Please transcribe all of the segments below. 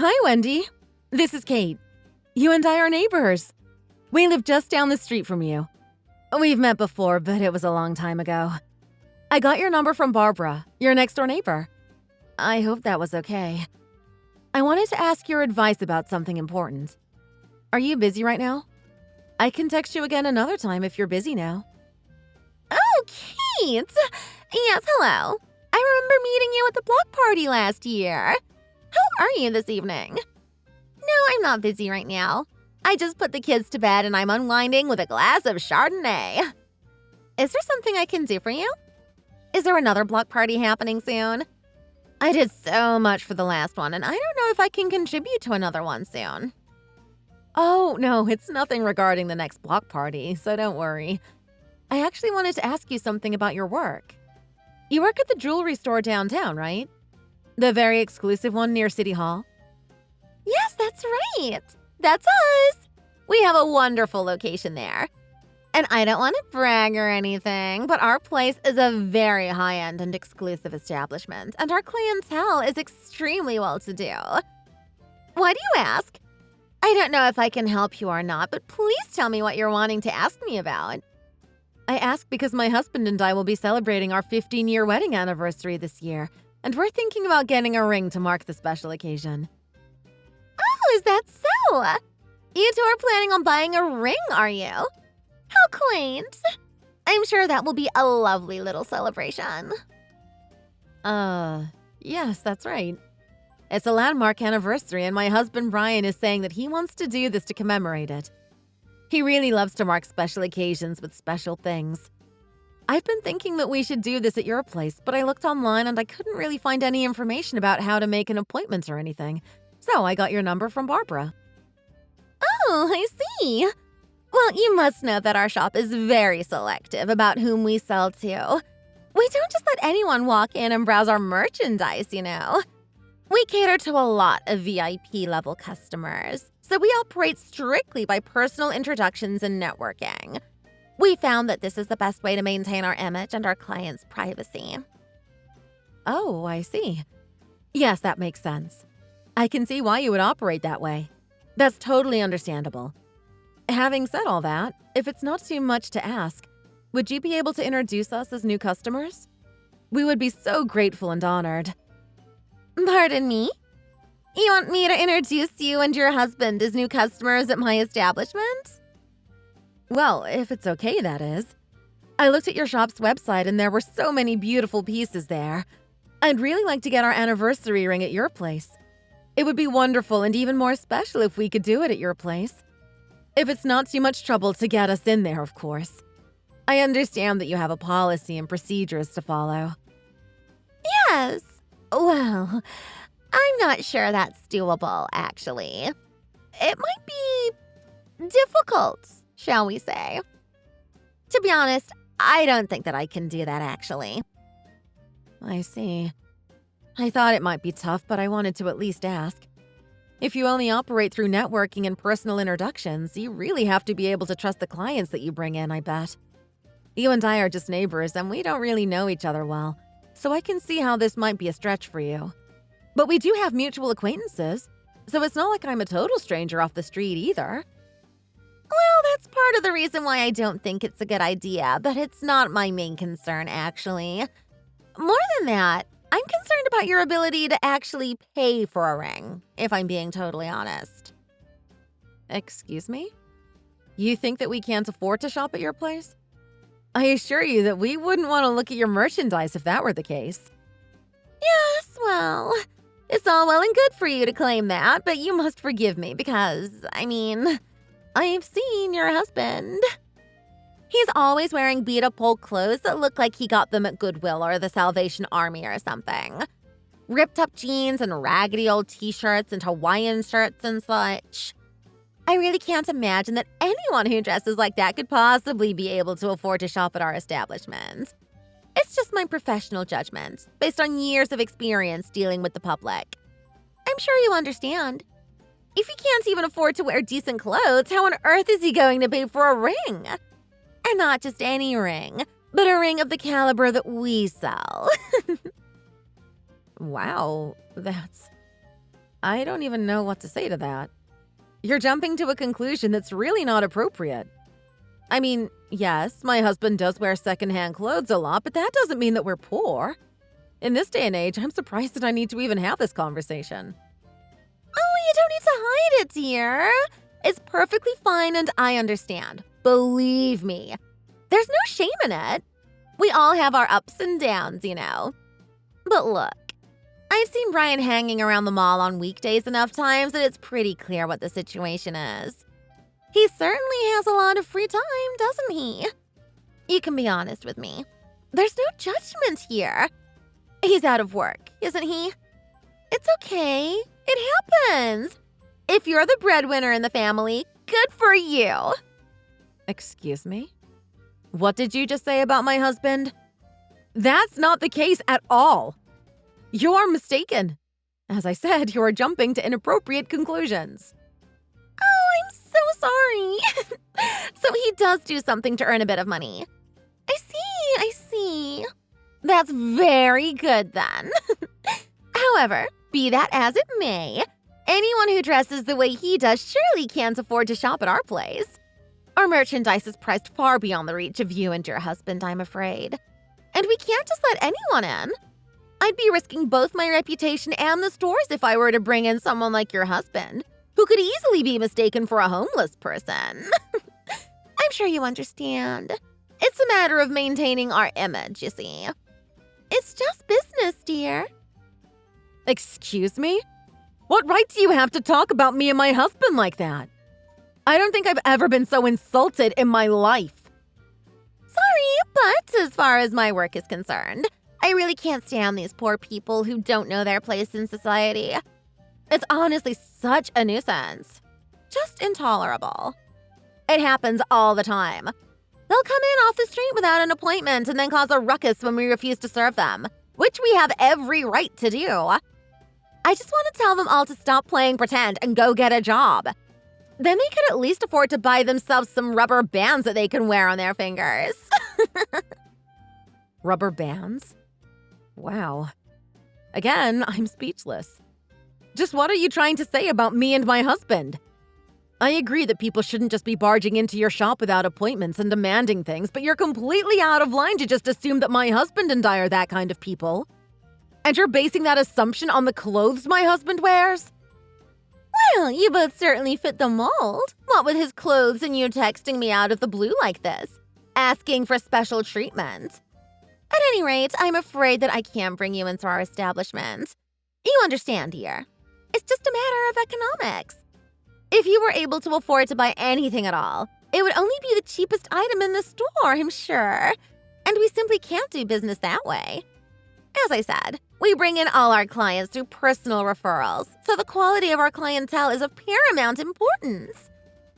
Hi, Wendy. This is Kate. You and I are neighbors. We live just down the street from you. We've met before, but it was a long time ago. I got your number from Barbara, your next-door neighbor. I hope that was okay. I wanted to ask your advice about something important. Are you busy right now? I can text you again another time if you're busy now. Oh, Kate! Yes, hello. I remember meeting you at the block party last year. How are you this evening? No, I'm not busy right now. I just put the kids to bed and I'm unwinding with a glass of Chardonnay. Is there something I can do for you? Is there another block party happening soon? I did so much for the last one, and I don't know if I can contribute to another one soon. Oh, no, it's nothing regarding the next block party, so don't worry. I actually wanted to ask you something about your work. You work at the jewelry store downtown, right? The very exclusive one near City Hall? Yes, that's right. That's us. We have a wonderful location there. And I don't want to brag or anything, but our place is a very high-end and exclusive establishment, and our clientele is extremely well-to-do. Why do you ask? I don't know if I can help you or not, but please tell me what you're wanting to ask me about. I ask because my husband and I will be celebrating our 15-year wedding anniversary this year, and we're thinking about getting a ring to mark the special occasion. Oh, is that so? You two are planning on buying a ring, are you? How quaint. I'm sure that will be a lovely little celebration. Yes, that's right. It's a landmark anniversary, and my husband Brian is saying that he wants to do this to commemorate it. He really loves to mark special occasions with special things. I've been thinking that we should do this at your place, but I looked online and I couldn't really find any information about how to make an appointment or anything. So I got your number from Barbara. Oh, I see. Well, you must know that our shop is very selective about whom we sell to. We don't just let anyone walk in and browse our merchandise, you know. We cater to a lot of VIP-level customers, so we operate strictly by personal introductions and networking. We found that this is the best way to maintain our image and our clients' privacy. Oh, I see. Yes, that makes sense. I can see why you would operate that way. That's totally understandable. Having said all that, if it's not too much to ask, would you be able to introduce us as new customers? We would be so grateful and honored. Pardon me? You want me to introduce you and your husband as new customers at my establishment? Well, if it's okay, that is. I looked at your shop's website and there were so many beautiful pieces there. I'd really like to get our anniversary ring at your place. It would be wonderful and even more special if we could do it at your place. If it's not too much trouble to get us in there, of course. I understand that you have a policy and procedures to follow. Yes. Well, I'm not sure that's doable, actually. It might be difficult, shall we say. To be honest, I don't think that I can do that, actually. I see. I thought it might be tough, but I wanted to at least ask. If you only operate through networking and personal introductions, you really have to be able to trust the clients that you bring in, I bet. You and I are just neighbors, and we don't really know each other well, so I can see how this might be a stretch for you. But we do have mutual acquaintances, so it's not like I'm a total stranger off the street either. Well, that's part of the reason why I don't think it's a good idea, but it's not my main concern, actually. More than that, I'm concerned about your ability to actually pay for a ring, if I'm being totally honest. Excuse me? You think that we can't afford to shop at your place? I assure you that we wouldn't want to look at your merchandise if that were the case. Yes, well, it's all well and good for you to claim that, but you must forgive me because, I've seen your husband. He's always wearing beat-up old clothes that look like he got them at Goodwill or the Salvation Army or something. Ripped-up jeans and raggedy old t-shirts and Hawaiian shirts and such. I really can't imagine that anyone who dresses like that could possibly be able to afford to shop at our establishment. It's just my professional judgment, based on years of experience dealing with the public. I'm sure you understand. If he can't even afford to wear decent clothes, how on earth is he going to pay for a ring? And not just any ring, but a ring of the caliber that we sell. Wow, that's... I don't even know what to say to that. You're jumping to a conclusion that's really not appropriate. I mean, yes, my husband does wear secondhand clothes a lot, but that doesn't mean that we're poor. In this day and age, I'm surprised that I need to even have this conversation. Oh, you don't need to hide it, dear. It's perfectly fine and I understand. Believe me. There's no shame in it. We all have our ups and downs, you know. But look, I've seen Brian hanging around the mall on weekdays enough times that it's pretty clear what the situation is. He certainly has a lot of free time, doesn't he? You can be honest with me. There's no judgment here. He's out of work, isn't he? It's okay. It happens. If you're the breadwinner in the family, good for you. Excuse me? What did you just say about my husband? That's not the case at all. You're mistaken. As I said, you're jumping to inappropriate conclusions. Oh, I'm so sorry. So he does do something to earn a bit of money. I see. That's very good then. However, be that as it may, anyone who dresses the way he does surely can't afford to shop at our place. Our merchandise is priced far beyond the reach of you and your husband, I'm afraid. And we can't just let anyone in. I'd be risking both my reputation and the stores if I were to bring in someone like your husband, who could easily be mistaken for a homeless person. I'm sure you understand. It's a matter of maintaining our image, you see. It's just business, dear. Excuse me? What right do you have to talk about me and my husband like that? I don't think I've ever been so insulted in my life. Sorry, but as far as my work is concerned, I really can't stand these poor people who don't know their place in society. It's honestly such a nuisance. Just intolerable. It happens all the time. They'll come in off the street without an appointment and then cause a ruckus when we refuse to serve them, which we have every right to do. I just want to tell them all to stop playing pretend and go get a job. Then they could at least afford to buy themselves some rubber bands that they can wear on their fingers. Rubber bands? Wow. Again, I'm speechless. Just what are you trying to say about me and my husband? I agree that people shouldn't just be barging into your shop without appointments and demanding things, but you're completely out of line to just assume that my husband and I are that kind of people. And you're basing that assumption on the clothes my husband wears? Well, you both certainly fit the mold. What with his clothes and you texting me out of the blue like this, asking for special treatment. At any rate, I'm afraid that I can't bring you into our establishment. You understand, dear. It's just a matter of economics. If you were able to afford to buy anything at all, it would only be the cheapest item in the store, I'm sure. And we simply can't do business that way. As I said, we bring in all our clients through personal referrals, so the quality of our clientele is of paramount importance.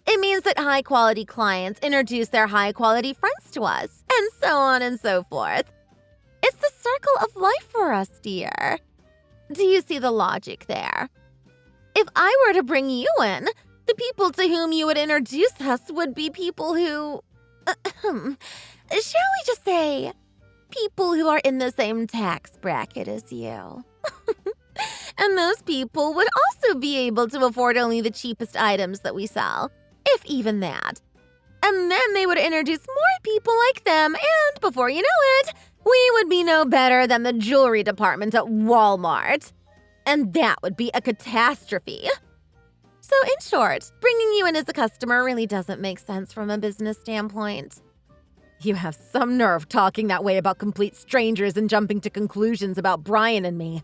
It means that high-quality clients introduce their high-quality friends to us, and so on and so forth. It's the circle of life for us, dear. Do you see the logic there? If I were to bring you in, the people to whom you would introduce us would be people who… shall we just say… people who are in the same tax bracket as you. And those people would also be able to afford only the cheapest items that we sell, if even that. And then they would introduce more people like them, and before you know it, we would be no better than the jewelry department at Walmart. And that would be a catastrophe. So in short, bringing you in as a customer really doesn't make sense from a business standpoint. You have some nerve talking that way about complete strangers and jumping to conclusions about Brian and me.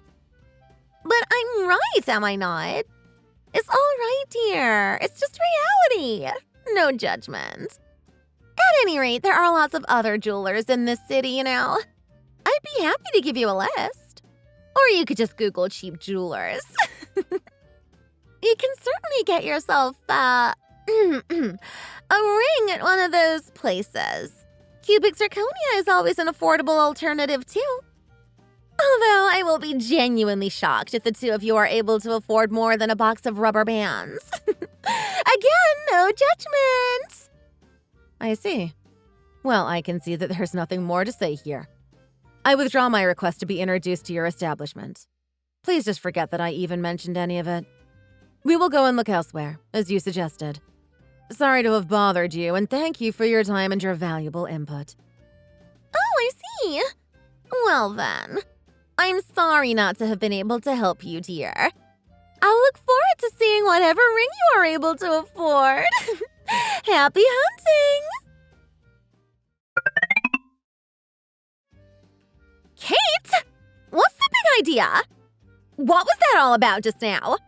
But I'm right, am I not? It's all right, dear. It's just reality. No judgment. At any rate, there are lots of other jewelers in this city, you know. I'd be happy to give you a list. Or you could just Google cheap jewelers. You can certainly get yourself, a ring at one of those places. Cubic zirconia is always an affordable alternative, too. Although I will be genuinely shocked if the two of you are able to afford more than a box of rubber bands. Again, no judgment. I see. Well, I can see that there's nothing more to say here. I withdraw my request to be introduced to your establishment. Please just forget that I even mentioned any of it. We will go and look elsewhere, as you suggested. Sorry to have bothered you, and thank you for your time and your valuable input. Oh, I see. Well then, I'm sorry not to have been able to help you, dear. I'll look forward to seeing whatever ring you are able to afford. Happy hunting! Kate! What's the big idea? What was that all about just now?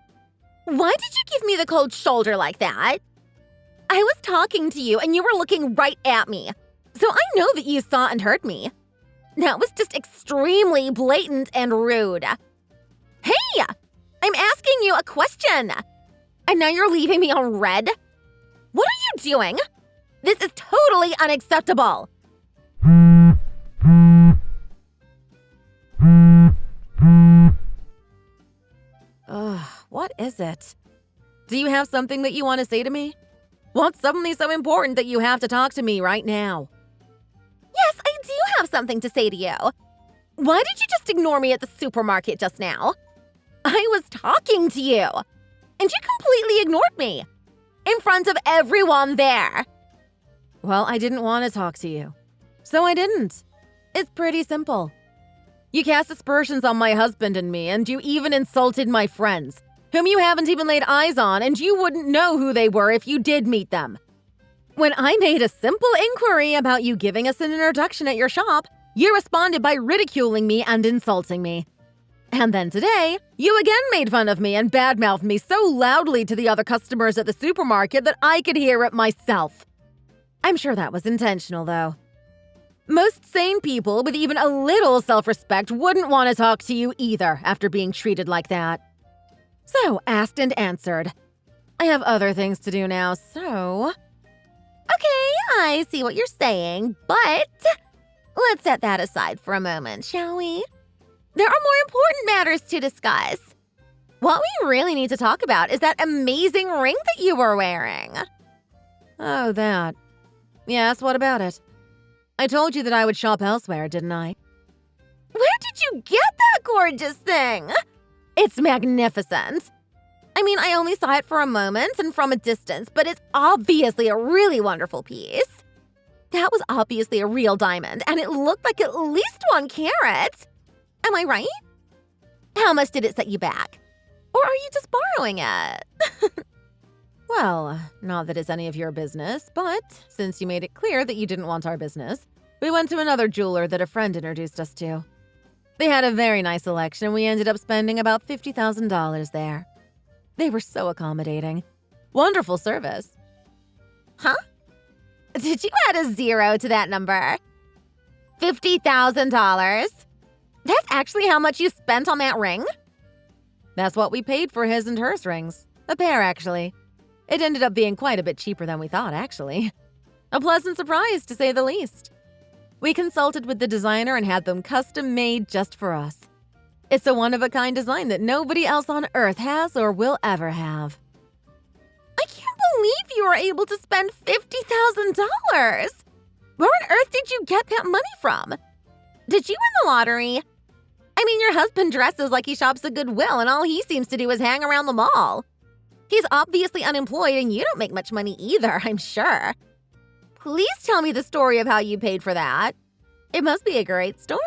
Why did you give me the cold shoulder like that? I was talking to you and you were looking right at me, so I know that you saw and heard me. That was just extremely blatant and rude. Hey! I'm asking you a question! And now you're leaving me on red? What are you doing? This is totally unacceptable! Ugh, what is it? Do you have something that you want to say to me? What's suddenly so important that you have to talk to me right now? Yes, I do have something to say to you. Why did you just ignore me at the supermarket just now? I was talking to you, and you completely ignored me. In front of everyone there. Well, I didn't want to talk to you, so I didn't. It's pretty simple. You cast aspersions on my husband and me, and you even insulted my friends, whom you haven't even laid eyes on, and you wouldn't know who they were if you did meet them. When I made a simple inquiry about you giving us an introduction at your shop, you responded by ridiculing me and insulting me. And then today, you again made fun of me and badmouthed me so loudly to the other customers at the supermarket that I could hear it myself. I'm sure that was intentional, though. Most sane people with even a little self-respect wouldn't want to talk to you either after being treated like that. So, asked and answered. I have other things to do now, so... Okay, I see what you're saying, but let's set that aside for a moment, shall we? There are more important matters to discuss. What we really need to talk about is that amazing ring that you were wearing. Oh, that. Yes, what about it? I told you that I would shop elsewhere, didn't I? Where did you get that gorgeous thing? It's magnificent. I mean, I only saw it for a moment and from a distance, but it's obviously a really wonderful piece. That was obviously a real diamond, and it looked like at least 1 carat. Am I right? How much did it set you back? Or are you just borrowing it? Well, not that it's any of your business, but since you made it clear that you didn't want our business, we went to another jeweler that a friend introduced us to. They had a very nice selection, and we ended up spending about $50,000 there. They were so accommodating. Wonderful service. Huh? Did you add a 0 to that number? $50,000? That's actually how much you spent on that ring? That's what we paid for his and hers rings. A pair, actually. It ended up being quite a bit cheaper than we thought, actually. A pleasant surprise, to say the least. We consulted with the designer and had them custom-made just for us. It's a one-of-a-kind design that nobody else on Earth has or will ever have. I can't believe you were able to spend $50,000! Where on earth did you get that money from? Did you win the lottery? I mean, your husband dresses like he shops at Goodwill and all he seems to do is hang around the mall. He's obviously unemployed and you don't make much money either, I'm sure. Please tell me the story of how you paid for that. It must be a great story.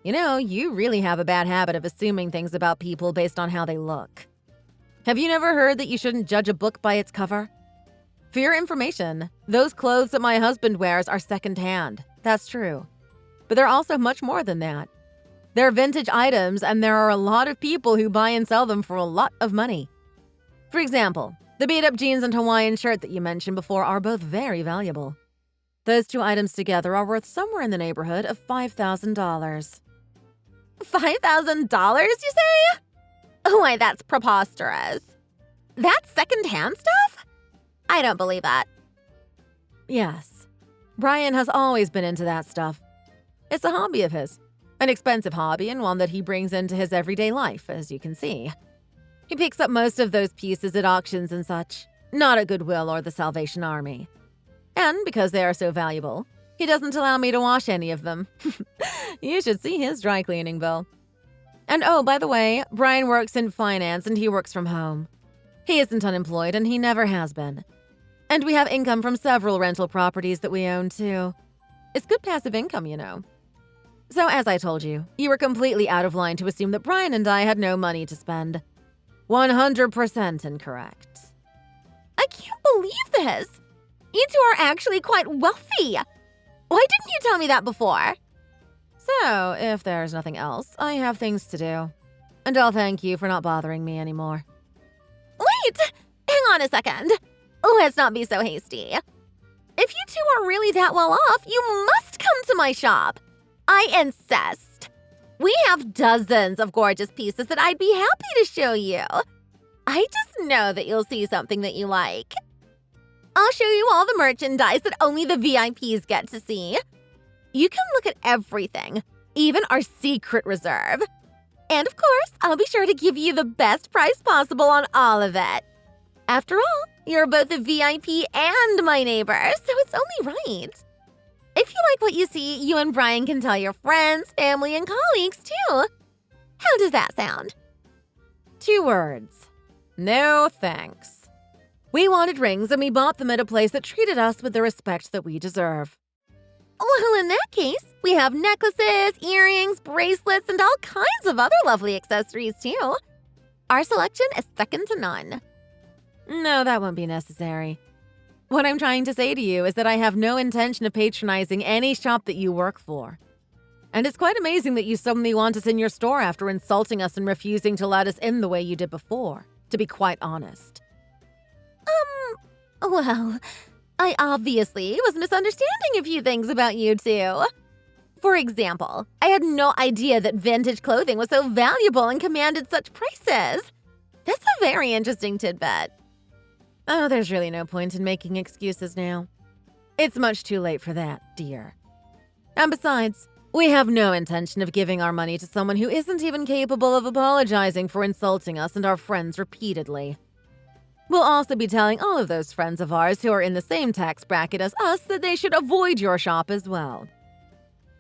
You know, you really have a bad habit of assuming things about people based on how they look. Have you never heard that you shouldn't judge a book by its cover? For your information, those clothes that my husband wears are secondhand. That's true. But they're also much more than that. They're vintage items, and there are a lot of people who buy and sell them for a lot of money. For example, the beat-up jeans and Hawaiian shirt that you mentioned before are both very valuable. Those 2 items together are worth somewhere in the neighborhood of $5,000. $5,000, you say? Why, that's preposterous. That's secondhand stuff? I don't believe that. Yes. Brian has always been into that stuff. It's a hobby of his. An expensive hobby and one that he brings into his everyday life, as you can see. He picks up most of those pieces at auctions and such, not at Goodwill or the Salvation Army. And because they are so valuable, he doesn't allow me to wash any of them. You should see his dry cleaning bill. And oh, by the way, Brian works in finance and he works from home. He isn't unemployed and he never has been. And we have income from several rental properties that we own too. It's good passive income, you know. So as I told you, you were completely out of line to assume that Brian and I had no money to spend. 100% incorrect. I can't believe this. You two are actually quite wealthy. Why didn't you tell me that before? So, if there's nothing else, I have things to do. And I'll thank you for not bothering me anymore. Wait! Hang on a second. Let's not be so hasty. If you two are really that well off, you must come to my shop. I insist. We have dozens of gorgeous pieces that I'd be happy to show you. I just know that you'll see something that you like. I'll show you all the merchandise that only the VIPs get to see. You can look at everything, even our secret reserve. And of course, I'll be sure to give you the best price possible on all of it. After all, you're both a VIP and my neighbor, so it's only right. If you like what you see, you and Brian can tell your friends, family, and colleagues too. How does that sound? 2 words. No thanks. We wanted rings and we bought them at a place that treated us with the respect that we deserve. Well, in that case, we have necklaces, earrings, bracelets, and all kinds of other lovely accessories too. Our selection is second to none. No, that won't be necessary. What I'm trying to say to you is that I have no intention of patronizing any shop that you work for. And it's quite amazing that you suddenly want us in your store after insulting us and refusing to let us in the way you did before, to be quite honest. Well, I obviously was misunderstanding a few things about you two. For example, I had no idea that vintage clothing was so valuable and commanded such prices. That's a very interesting tidbit. Oh, there's really no point in making excuses now. It's much too late for that, dear. And besides, we have no intention of giving our money to someone who isn't even capable of apologizing for insulting us and our friends repeatedly. We'll also be telling all of those friends of ours who are in the same tax bracket as us that they should avoid your shop as well.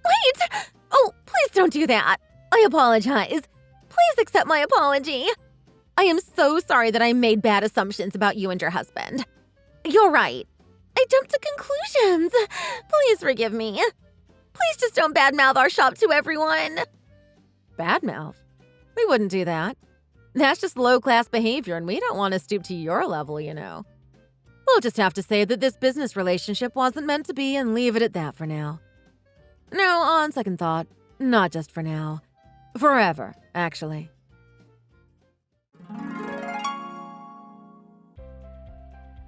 Wait! Oh, please don't do that. I apologize. Please accept my apology. I am so sorry that I made bad assumptions about you and your husband. You're right. I jumped to conclusions. Please forgive me. Please just don't badmouth our shop to everyone. Badmouth? We wouldn't do that. That's just low-class behavior, and we don't want to stoop to your level, you know. We'll just have to say that this business relationship wasn't meant to be and leave it at that for now. No, on second thought, not just for now. Forever, actually.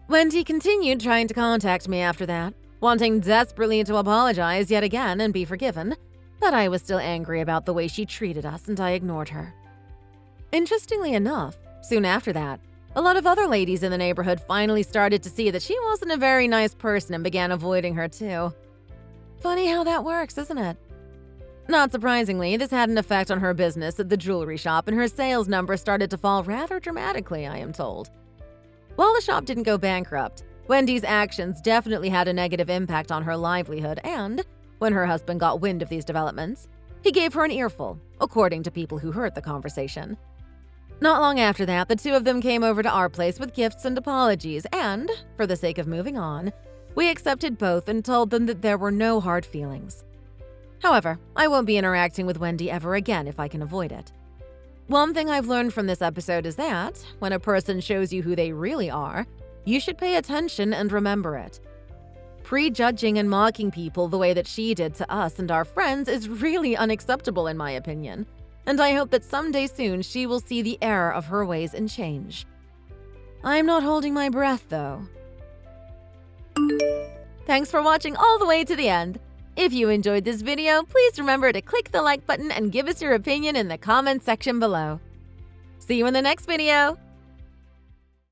Wendy continued trying to contact me after that, wanting desperately to apologize yet again and be forgiven, but I was still angry about the way she treated us and I ignored her. Interestingly enough, soon after that, a lot of other ladies in the neighborhood finally started to see that she wasn't a very nice person and began avoiding her too. Funny how that works, isn't it? Not surprisingly, this had an effect on her business at the jewelry shop and her sales numbers started to fall rather dramatically, I am told. While the shop didn't go bankrupt, Wendy's actions definitely had a negative impact on her livelihood and, when her husband got wind of these developments, he gave her an earful, according to people who heard the conversation. Not long after that, the two of them came over to our place with gifts and apologies and, for the sake of moving on, we accepted both and told them that there were no hard feelings. However, I won't be interacting with Wendy ever again if I can avoid it. One thing I've learned from this episode is that, when a person shows you who they really are, you should pay attention and remember it. Prejudging and mocking people the way that she did to us and our friends is really unacceptable in my opinion, and I hope that someday soon she will see the error of her ways and change. I'm not holding my breath, though. Thanks for watching all the way to the end. If you enjoyed this video, please remember to click the like button and give us your opinion in the comments section below. See you in the next video!